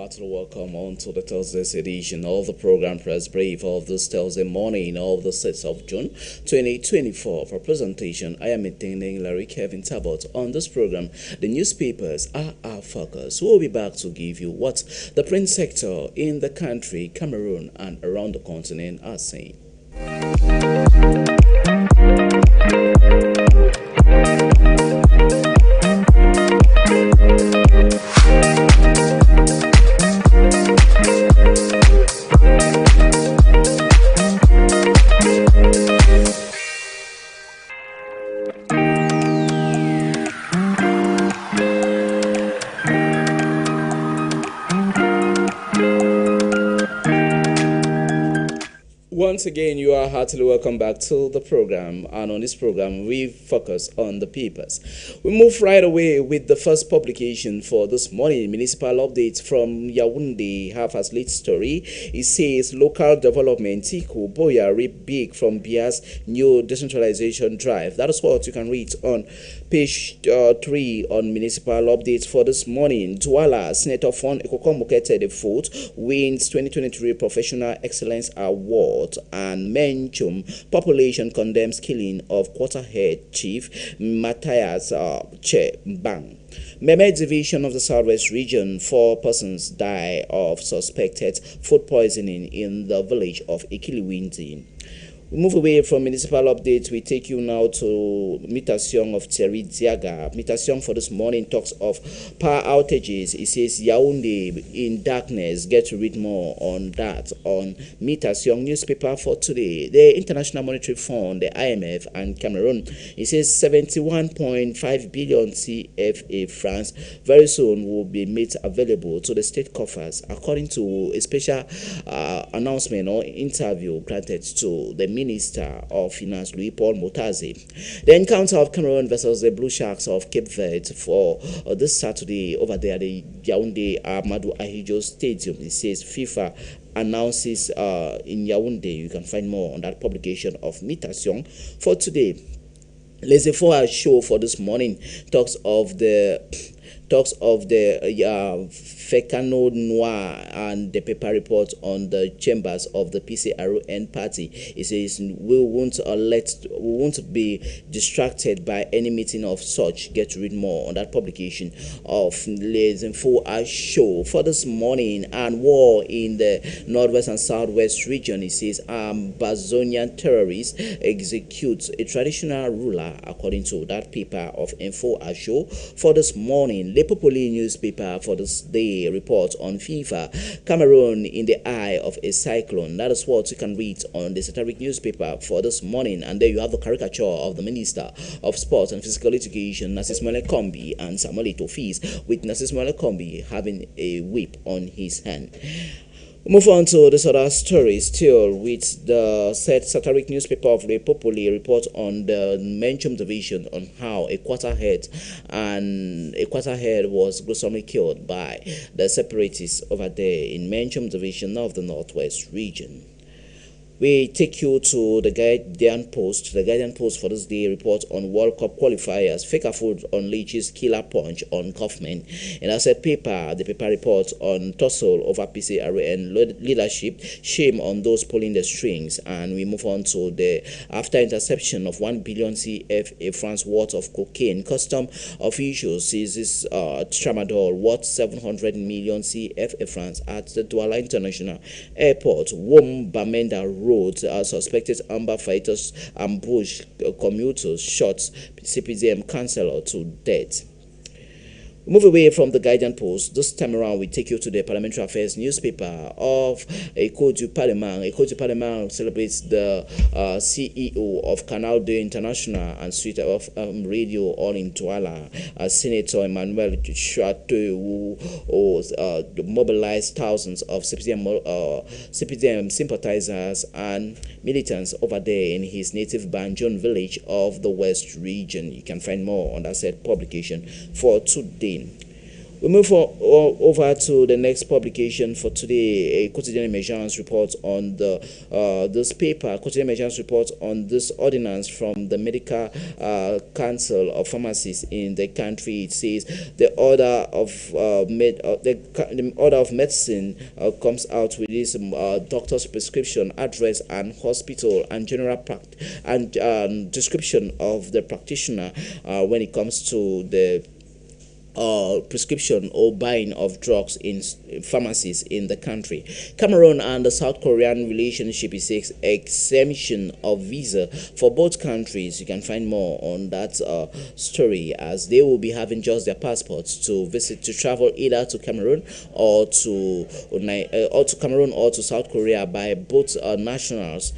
heartily welcome on to the Thursday's edition of the program Press Brief of this Thursday morning of the 6th of June 2024. For presentation, I am attending Larry Kevin Tabot. On this program, the newspapers are our focus. We'll be back to give you what the print sector in the country, Cameroon, and around the continent are saying. Once again, you are heartily welcome back to the program, and on this program, we focus on the papers. We move right away with the first publication for this morning. Municipal updates from Yaoundé have as lead story. It says local development, Tiku Boya reap big from Bia's new decentralization drive. That is what you can read on page 3 on municipal updates for this morning. Douala Senator Fon Ekokomukete the fourth wins 2023 Professional Excellence Award, and Menchum population condemns killing of Quarterhead Chief Matthias Bang. Mehmet Division of the Southwest Region, 4 persons die of suspected food poisoning in the village of Ikiliwindi. We move away from municipal updates. We take you now to Mutation of Thierry Diaga. Mutation for this morning talks of power outages. It says Yaoundé in darkness. Get to read more on that on Mutation newspaper for today. The International Monetary Fund, the IMF, and Cameroon. It says 71.5 billion CFA francs very soon will be made available to the state coffers, according to a special announcement or interview granted to the Minister of Finance Louis Paul Motaze. The encounter of Cameroon versus the Blue Sharks of Cape Verde for this Saturday over there at the Yaoundé Amadou Ahidjo Stadium. It says FIFA announces in Yaoundé. You can find more on that publication of Mutation for today. Les Efforts show for this morning talks of the Fekano Noir and the paper report on the chambers of the PCRON party. It says we won't be distracted by any meeting of such. Get to read more on that publication of Les Infos show for this morning. And war in the northwest and southwest region. It says Ambazonian terrorists execute a traditional ruler, according to that paper of Info show for this morning. Le Populi newspaper for this day report on FIFA, Cameroon in the eye of a cyclone. That is what you can read on the satiric newspaper for this morning. And there you have the caricature of the Minister of Sports and Physical Education, Narcisse Melekombi, and Samuel Etofis, with Narcisse Melekombi having a whip on his hand. Move on to this other story, still with the said satiric newspaper of Le Populi report on the Menchum division on how a quarterhead was gruesomely killed by the separatists over there in Menchum division of the Northwest region. We take you to the Guardian Post. The Guardian Post for this day report on World Cup qualifiers. Faker food unleashes killer punch on government. And I said the paper report on tussle over PCRN leadership. Shame on those pulling the strings. And we move on to the after interception of 1 billion CFA francs worth of cocaine. Custom officials seizes tramadol worth 700 million CFA francs at the Douala International Airport. Wom Bamenda Road, suspected amber fighters ambush commuters, shot CPDM councillor to death. Move away from the Guardian Post. This time around, we take you to the Parliamentary Affairs newspaper of Ekodu Parliament. Ekodu Parliament celebrates the CEO of Canal 2 International and Suite of Radio all in Douala, Senator Emmanuel Chateau, who mobilized thousands of CPDM sympathizers and militants over there in his native Banjon village of the West region. You can find more on that said publication for today. We move over to the next publication for today, a quotidian emergence report on this paper. Quotidian emergence report on this ordinance from the Medical Council of Pharmacists in the country. It says the order of the order of medicine comes out with this doctor's prescription, address, and hospital and general and description of the practitioner when it comes to the prescription or buying of drugs in pharmacies in the country. Cameroon and the South Korean relationship is exemption of visa for both countries. You can find more on that story, as they will be having just their passports to travel either to Cameroon or to Cameroon or to South Korea by both nationals.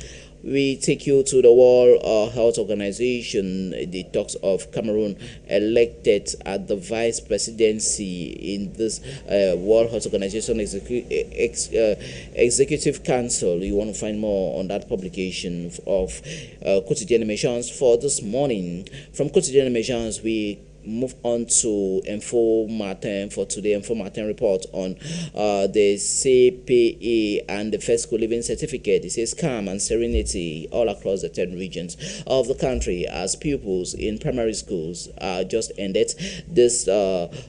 We take you to the World Health Organization. The talks of Cameroon elected at the vice presidency in this World Health Organization Executive Council. You want to find more on that publication of Quotidian Emissions for this morning. From Quotidian Emissions, we move on to Info Martin for today. Info Martin report on the CPE and the First School Living Certificate. It says calm and serenity all across the 10 regions of the country as pupils in primary schools just ended this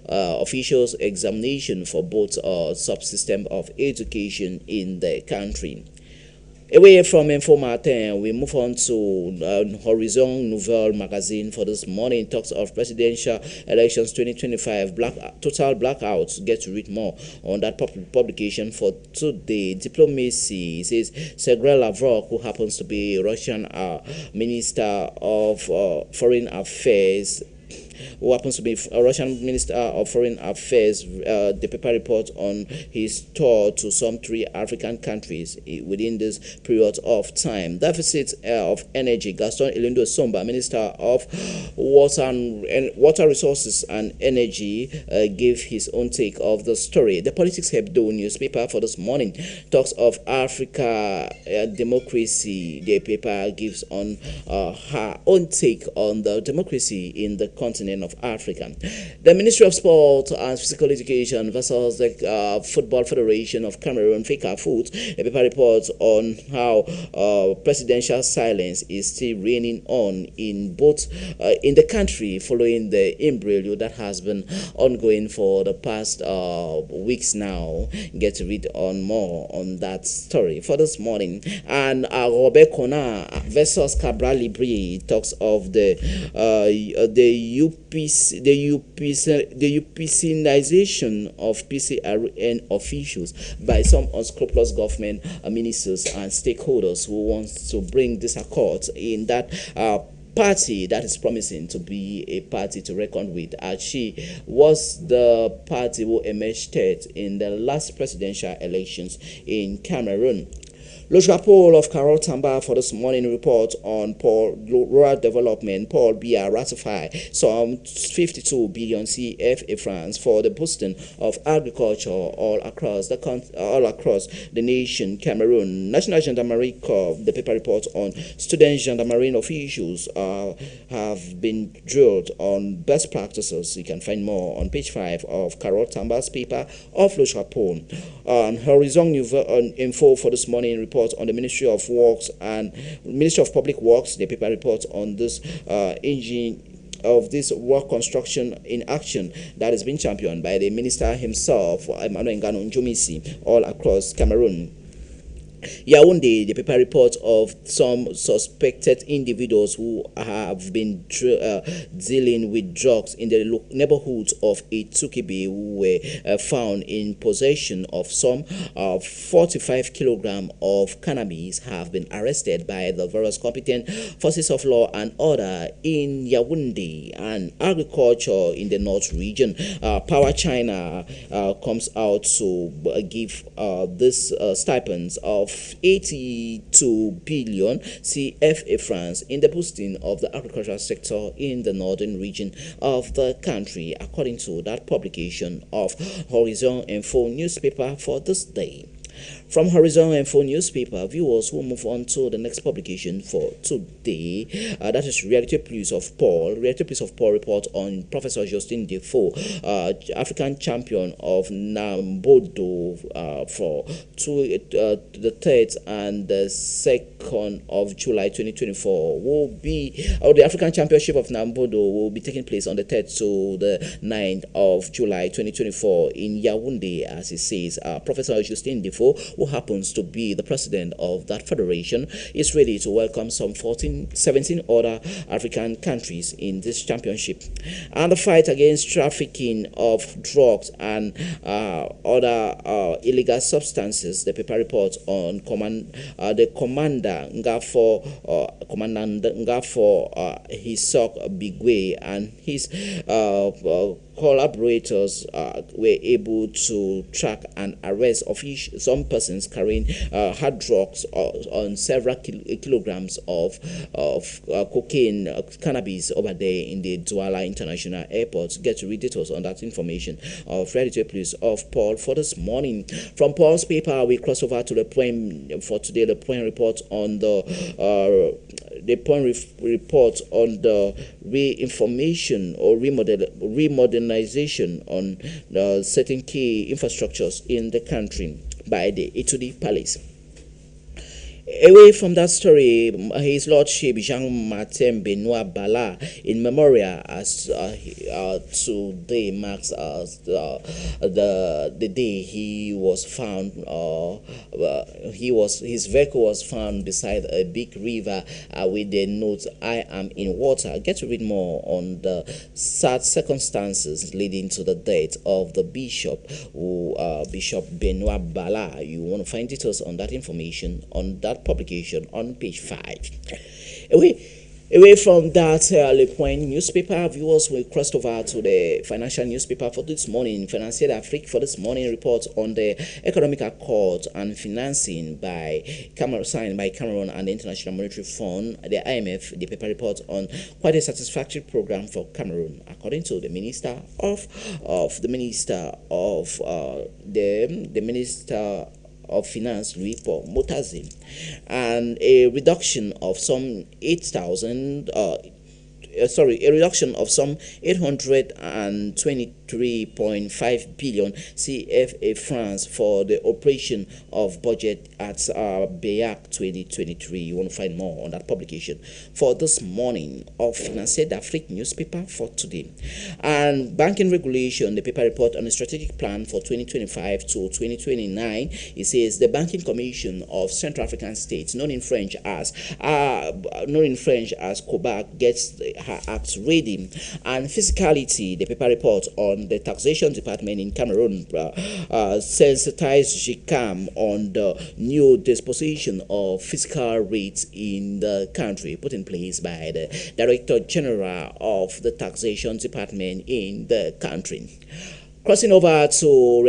officials examination for both subsystem of education in the country. Away from Info Martin, we move on to Horizon Nouvelle magazine for this morning. It talks of presidential elections 2025, total blackouts. Get to read more on that publication for today. Diplomacy, it says Sergei Lavrov, who happens to be Russian Minister of Foreign Affairs, who happens to be a Russian Minister of Foreign Affairs, the paper report on his tour to some 3 African countries within this period of time. Deficit of energy. Gaston Ilindo Somba, Minister of Water Resources and Energy, gave his own take of the story. The Politics Hebdo newspaper for this morning talks of Africa democracy. The paper gives on her own take on the democracy in the continent of Africa. The Ministry of Sport and Physical Education versus the Football Federation of Cameroon, FECAFOOT, a paper reports on how presidential silence is still reigning on in both in the country following the imbroglio that has been ongoing for the past weeks now. Get to read on more on that story for this morning. And Robert Connor versus Cabral Libri talks of the UPCization of PCRN officials by some unscrupulous government ministers and stakeholders who want to bring disaccord in that party that is promising to be a party to reckon with, as she was the party who emerged third in the last presidential elections in Cameroon. Le Chapeau of Carol Tamba for this morning report on rural development. Paul Biya ratified some 52 billion CFA francs for the boosting of agriculture all across the nation. Cameroon. National Gendarmerie Corps, the paper report on student gendarmerie officials have been drilled on best practices. You can find more on page 5 of Carol Tamba's paper of Le Chapeau. On Horizon Info for this morning report on the Ministry of Works and Ministry of Public Works. The paper report on this engine of this work construction in action that has been championed by the minister himself, Emmanuel Ngano Njomisi, all across Cameroon. Yaoundé, the paper report of some suspected individuals who have been dealing with drugs in the neighborhood of Itukibi, who were found in possession of some 45 kilograms of cannabis, have been arrested by the various competent forces of law and order in Yaoundé. And agriculture in the North region. Power China comes out to give this stipends of 82 billion CFA francs in the boosting of the agricultural sector in the northern region of the country, according to that publication of Horizon Info newspaper for this day. From Horizon Info newspaper, viewers will move on to the next publication for today. That is Reality Plus of Paul. Reality Plus of Paul report on Professor Justin Defoe, African champion of Nambodo for the 3rd and the 2nd of July 2024 will be, or the African Championship of Nambodo will be taking place on the 3rd to the 9th of July 2024 in Yaoundé, as it says. Professor Justin Defoe, who happens to be the president of that federation, is ready to welcome some 17 other African countries in this championship. And the fight against trafficking of drugs and other illegal substances, the paper reports on the Commander Ngafo Hisok Bigwe and his collaborators were able to track and arrest some persons carrying hard drugs on several kilograms of cocaine, cannabis over there in the Douala International Airport. Get to read details on that information of Reality Plus of Paul for this morning. From Paul's paper, we cross over to the poem for today. The poem report on the report on the re-information or remodernization on certain key infrastructures in the country by the Itudi Palace. Away from that story, His Lordship Jean-Martin Benoit Bala, in memorial, as today marks the day he was found. His vehicle was found beside a big river with the note "I am in water." Get to read more on the sad circumstances leading to the death of the bishop, Bishop Benoit Bala. You want to find details on that information on that publication on page 5. Away from that Le Point newspaper, viewers will cross over to the financial newspaper for this morning. Financier d'Afrique for this morning reports on the economic accord and financing signed by Cameroon and the International Monetary Fund, the IMF. The paper reports on quite a satisfactory program for Cameroon, according to the Minister of Finance, Louis Paul Motazim, and a reduction of some 823.5 billion CFA francs for the operation of budget at BEAC 2023. You want to find more on that publication for this morning of Financier d'Afrique newspaper for today. And banking regulation, the paper report on the strategic plan for 2025 to 2029. It says the Banking Commission of Central African States, known in French as COBAC, gets her act ready. And fiscality, the paper report on the taxation department in Cameroon sensitized GICAM on the new disposition of fiscal rates in the country put in place by the Director General of the Taxation Department in the country. Crossing over to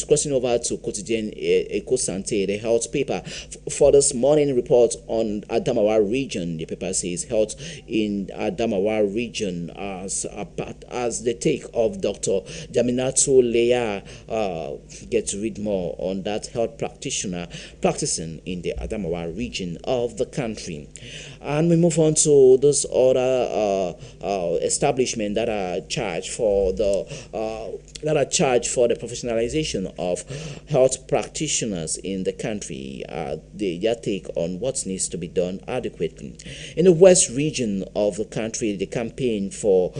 crossing over to Quotidien Eco Santé, the health paper for this morning report on Adamawa region. The paper says health in Adamawa region as the take of Dr. Jaminato Leah. Get to read more on that health practitioner practicing in the Adamawa region of the country. And we move on to this other establishment that are charged for the professionalization of health practitioners in the country. Their take on what needs to be done adequately. In the west region of the country, the campaign for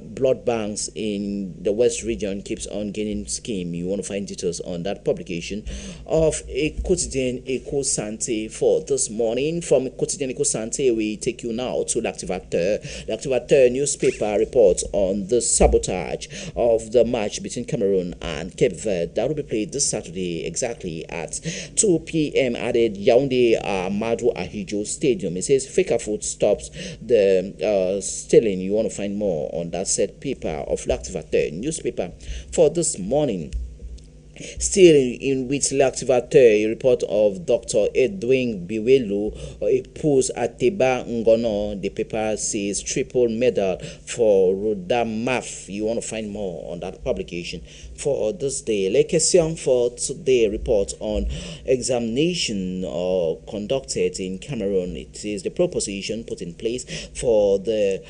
blood banks in the west region keeps on gaining steam. You want to find details on that publication of a Quotidien Eco Santé for this morning. From Quotidien Eco Santé, we take you now to L'Activateur. The Activateur newspaper reports on the sabotage of the match between Cameroon and Cape Verde that will be played this Saturday exactly at 2 p.m. at the Yaoundé Amadou Ahidjo Stadium. It says Fecafoot stops the stealing. You want to find more on that said paper of L'Activateur newspaper for this morning. Still in with L'Activateur, a report of Dr. Edwin Biwelu, a post at Teba Ngono. The paper says triple medal for Rodamaf. You want to find more on that publication for this day. La question for today report on examination conducted in Cameroon. It is the proposition put in place for the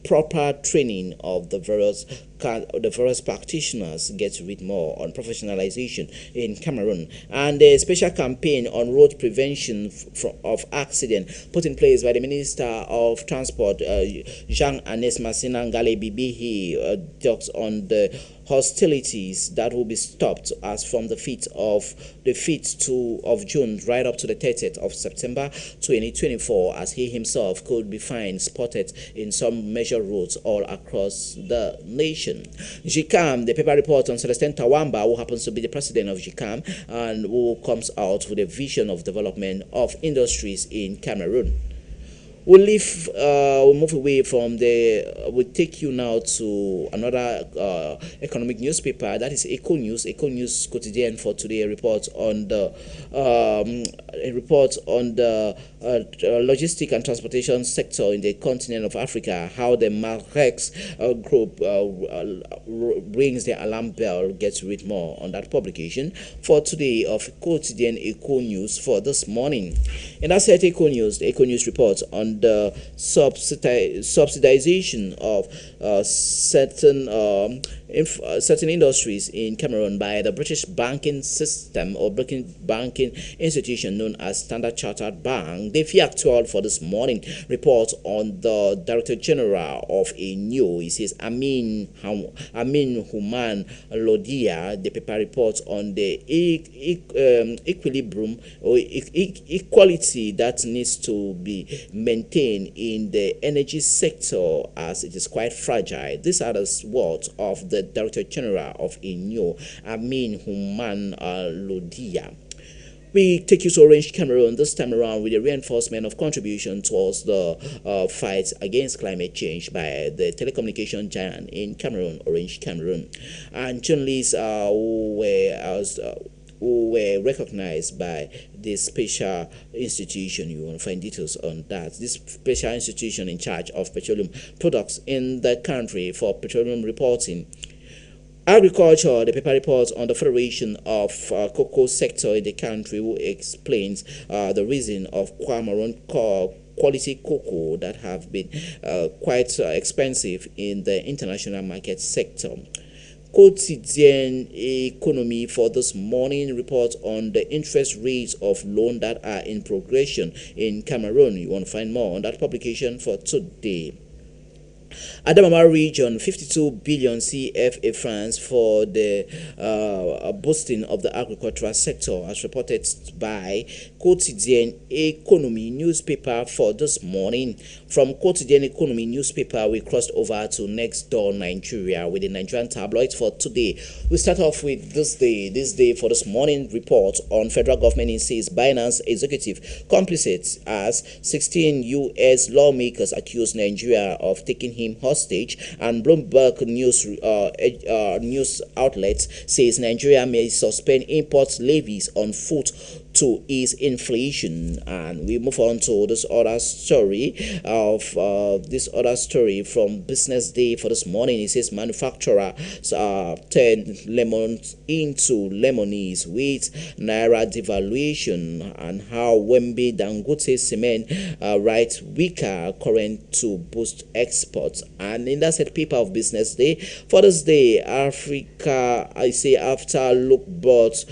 proper training of the various practitioners. Get to read more on professionalization in Cameroon, and a special campaign on road prevention of accident put in place by the Minister of Transport, Jean Anes Massinangale Bibihi, talks on the hostilities that will be stopped as from the 5th of June right up to the 30th of September 2024, as he himself could be found spotted in some major roads all across the nation. JICAM, the paper report on Celestin Tawamba, who happens to be the president of JICAM and who comes out with a vision of development of industries in Cameroon. We'll move away from we'll take you now to another economic newspaper, that is Eco News Quotidien for today. A report on the logistic and transportation sector in the continent of Africa, how the Marex group rings the alarm bell. Get to read more on that publication for today of Quotidien Eco News for this morning. And that's it, Eco News. The Eco News report on the subsidization of certain industries in Cameroon by the British banking system or banking institution known as Standard Chartered Bank. The actual for this morning report on the Director General of ANIO. He says Amin Human Lodia. The paper reports on the equilibrium or equality that needs to be maintained in the energy sector, as it is quite fragile. These are the words of the Director General of ANIO, Amin Human Lodia. We take you to Orange Cameroon this time around with a reinforcement of contribution towards the fight against climate change by the telecommunication giant in Cameroon, Orange Cameroon. And journalists who were recognized by this special institution. You want to find details on that. This special institution in charge of petroleum products in the country for petroleum reporting. Agriculture, the paper reports on the Federation of Cocoa Sector in the country, who explains the reason of Cameroon quality cocoa that have been quite expensive in the international market sector. Quotidien Economy for this morning reports on the interest rates of loan that are in progression in Cameroon. You want to find more on that publication for today. Adamawa region, 52 billion CFA francs for the boosting of the agricultural sector, as reported by Quotidien Economy newspaper for this morning. From Quotidien Economy newspaper, we crossed over to Next Door Nigeria with the Nigerian tabloids for today. We start off with this day for this morning report on federal government insists Binance executive complicit as 16 U.S. lawmakers accuse Nigeria of taking him hostage, and Bloomberg news outlet says Nigeria may suspend import levies on food to ease inflation. And we move on to this other story from Business Day for this morning. It says manufacturer turn lemons into lemonades with naira devaluation, and how Wembe Dangote cement right weaker current to boost exports. And in that said paper of Business Day for this day, Africa, I say after look but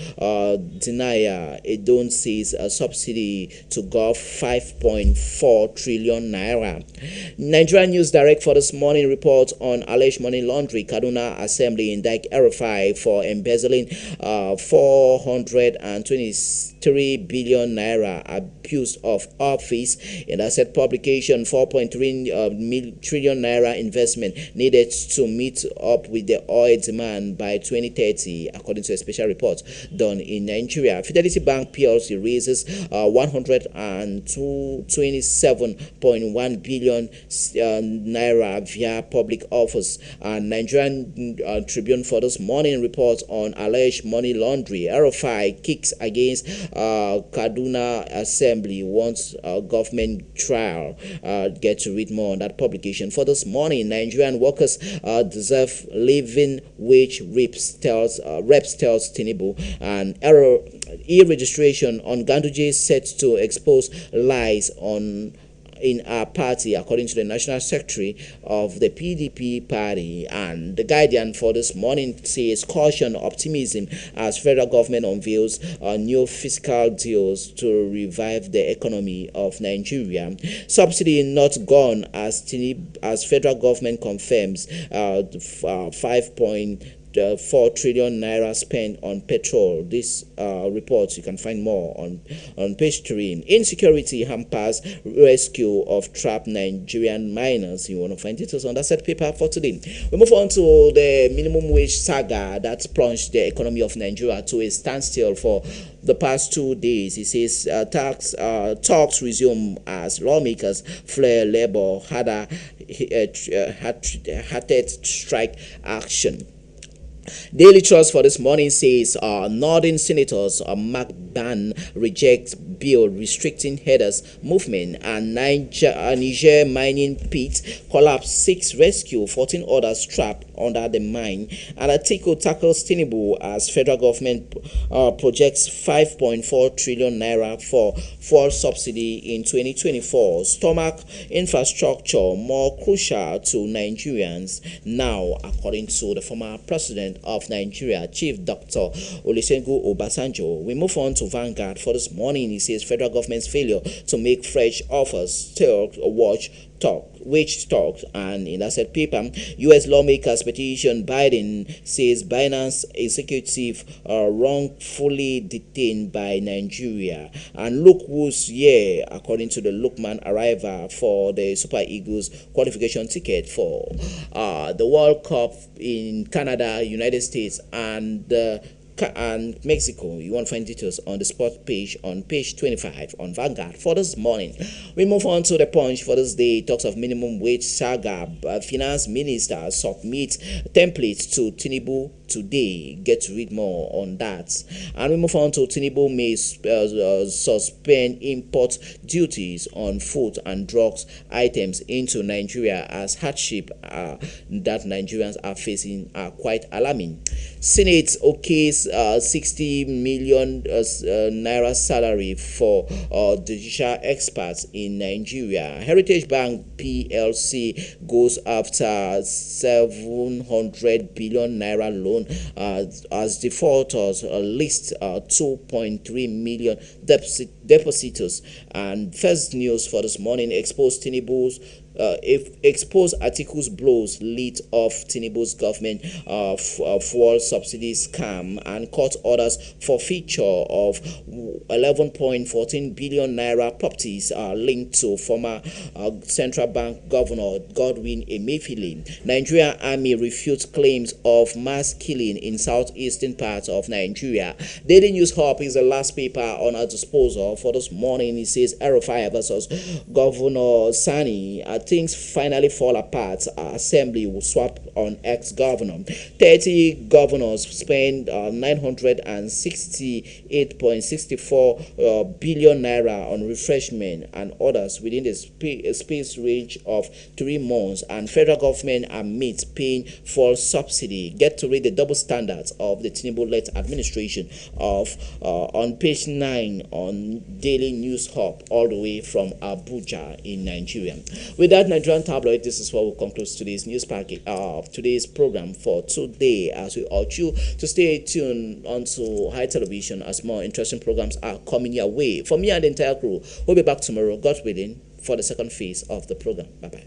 denier, it don't sees a subsidy to Gulf 5.4 trillion naira. Nigerian News Direct for this morning reports on alleged money laundering. Kaduna Assembly indict RFI for embezzling 423 billion naira abuse of office. In asset publication, 4.3 trillion naira investment needed to meet up with the oil demand by 2030, according to a special report done in Nigeria. Fidelity Bank PLC PLC raises 127.1 billion naira via public offers. And Nigerian Tribune for this morning reports on alleged money laundering. RFI kicks against Kaduna Assembly wants government trial. Get to read more on that publication. For this morning, Nigerian workers deserve living wage. Reps tells Tinubu. And e-registration on Ganduje set to expose lies in our party, according to the National Secretary of the PDP party. And the Guardian for this morning says caution optimism as federal government unveils new fiscal deals to revive the economy of Nigeria. Subsidy not gone as federal government confirms 5.4 trillion naira spent on petrol. This report you can find more on page 3. Insecurity hampers rescue of trapped Nigerian miners. You want to find details on that set paper for today. We move on to the minimum wage saga that plunged the economy of Nigeria to a standstill for the past 2 days. He says talks resume as lawmakers flare labor hearted strike action. Daily Trust for this morning says Northern Senators Mark Ban rejects bill restricting headers movement, and Niger mining pit collapse, 6 rescue, 14 others trapped under the mine. And Atiku tackles Tinubu as federal government projects 5.4 trillion naira for fuel subsidy in 2024. Stomach infrastructure more crucial to Nigerians now, according to the former president of Nigeria, Chief Dr. Olusegun Obasanjo. We move on to Vanguard for this morning. He says federal government's failure to make fresh offers still wage talks. And in that said paper, U.S. lawmakers petition Biden, says Binance executive wrongfully detained by Nigeria. And look who's here, according to the Lookman arrival for the Super Eagles qualification ticket for the World Cup in Canada, United States, and Mexico. You want to find details on the sport page on page 25 on Vanguard for this morning. We move on to the Punch for this day. Talks of minimum wage saga. Finance minister submits templates to Tinubu today. Get to read more on that. And we move on to Tinubu may suspend import duties on food and drugs items into Nigeria as hardship that Nigerians are facing are quite alarming. Senate okays 60 million naira salary for judicial experts in Nigeria. Heritage Bank PLC goes after 700 billion naira loan as defaulters list 2.3 million depositors. And first news for this morning exposed Tinubu's expose Atiku's blows lead of Tinubu's government fuel subsidy scam, and court orders for feature of 11.14 billion naira properties linked to former Central Bank Governor Godwin Emefiele. Nigerian Army refutes claims of mass killing in southeastern parts of Nigeria. Daily News Hub is the last paper on our disposal for this morning. It says RFI versus Governor Sani. Things finally fall apart. Assembly will swap on ex-governor. 30 governors spend 968.64 billion naira on refreshment and others within the space range of 3 months, and federal government admits paying for subsidy. Get to read the double standards of the Tinubu-led administration of on page 9 on Daily News Hub, all the way from Abuja in Nigeria. With that, Nigerian tabloid, this is what will conclude today's news package of today's program for today, as we urge you to stay tuned onto High Television as more interesting programs are coming your way. For me and the entire crew, we'll be back tomorrow, God willing, for the second phase of the program. Bye-bye.